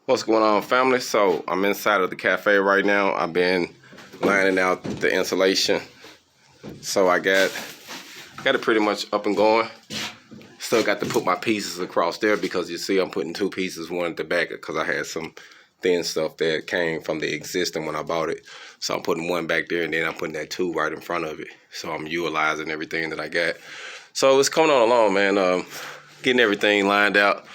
What's going on, family? So I'm inside of the cafe right now. I've been lining out the insulation, so I got it pretty much up and going. Still got to put my pieces across there because you see I'm putting two pieces, one at the back because I had some thin stuff that came from the existing when I bought it. So I'm putting one back there, and then I'm putting that two right in front of it. So I'm utilizing everything that I got. So it's coming on along, man. Getting everything lined out.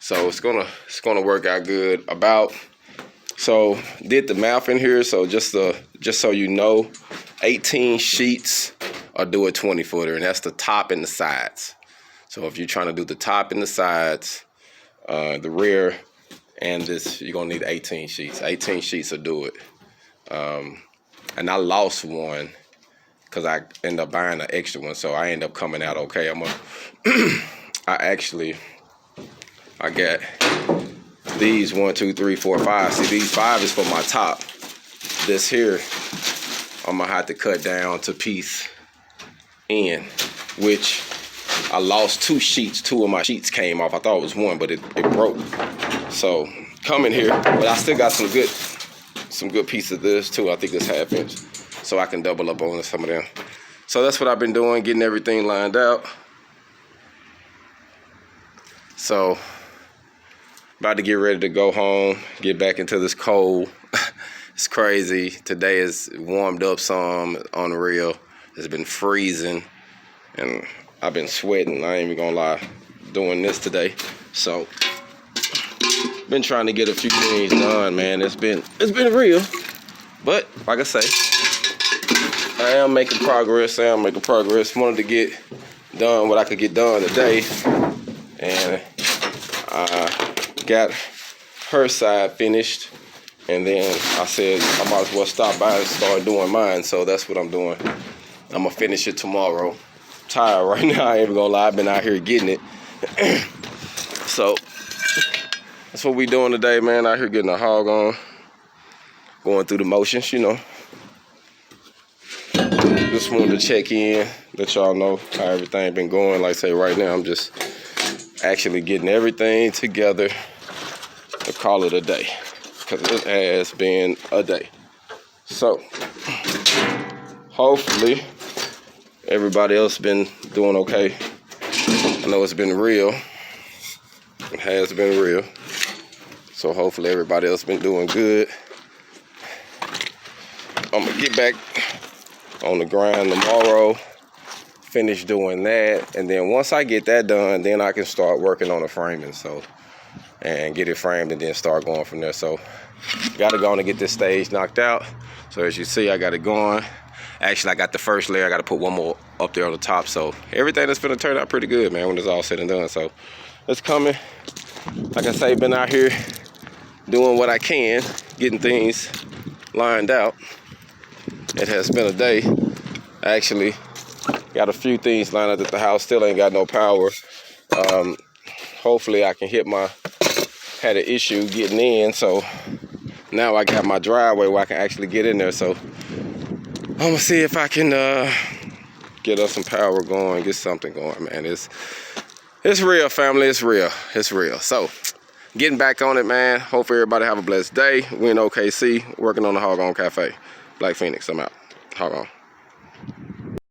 So it's gonna work out good. So did the math in here. So just so you know, 18 sheets or do a 20-footer, and that's the top and the sides. So if you're trying to do the top and the sides, the rear, and this, you're gonna need 18 sheets. 18 sheets will do it. And I lost one because I ended up buying an extra one, so I ended up coming out okay. I got these 1, 2, 3, 4, 5. See, these 5 is for my top. This here, I'm gonna have to cut down to piece in, which I lost 2 sheets. 2 of my sheets came off. I thought it was 1, but it broke. So coming here, but I still got some good pieces of this too. I think it's 1/2 inch, so I can double up on some of them. So that's what I've been doing, getting everything lined out. So about to get ready to go home, get back into this cold. It's crazy. Today is warmed up some, unreal. It's been freezing, and I've been sweating. I ain't even gonna lie, doing this today. So been trying to get a few things done, man. It's been real, but like I say, I am making progress. Wanted to get done what I could get done today, and I got her side finished, and then I said I might as well stop by and start doing mine. So that's what I'm doing. I'm gonna finish it tomorrow. I'm tired right now, I ain't even gonna lie. I've been out here getting it. So that's what we doing today, man. Out here getting a hog on, going through the motions, you know. Just wanted to check in, let y'all know how everything been going. Like I say, right now I'm just actually getting everything together to call it a day, because it has been a day. So hopefully everybody else been doing okay. I know it's been real. It has been real. So hopefully everybody else been doing good. I'm gonna get back on the grind tomorrow, finish doing that, and then once I get that done, then I can start working on the framing, and get it framed, and then start going from there. So gotta go on and get this stage knocked out. So as you see, I got it going. Actually, I got the first layer. I got to put one more up there on the top. So everything that's gonna turn out pretty good, man, when it's all said and done. So it's coming. Like I say, been out here doing what I can, getting things lined out. It has been a day. I actually got a few things lined up at the house. Still ain't got no power. Hopefully I can had an issue getting in, so now I got my driveway where I can actually get in there. So I'm gonna see if I can get us some power going, get something going, man. It's real, family. It's real. So getting back on it, man. Hope everybody have a blessed day. We in OKC working on the HogOn Cafe. Black Feniks, I'm out. HogOn.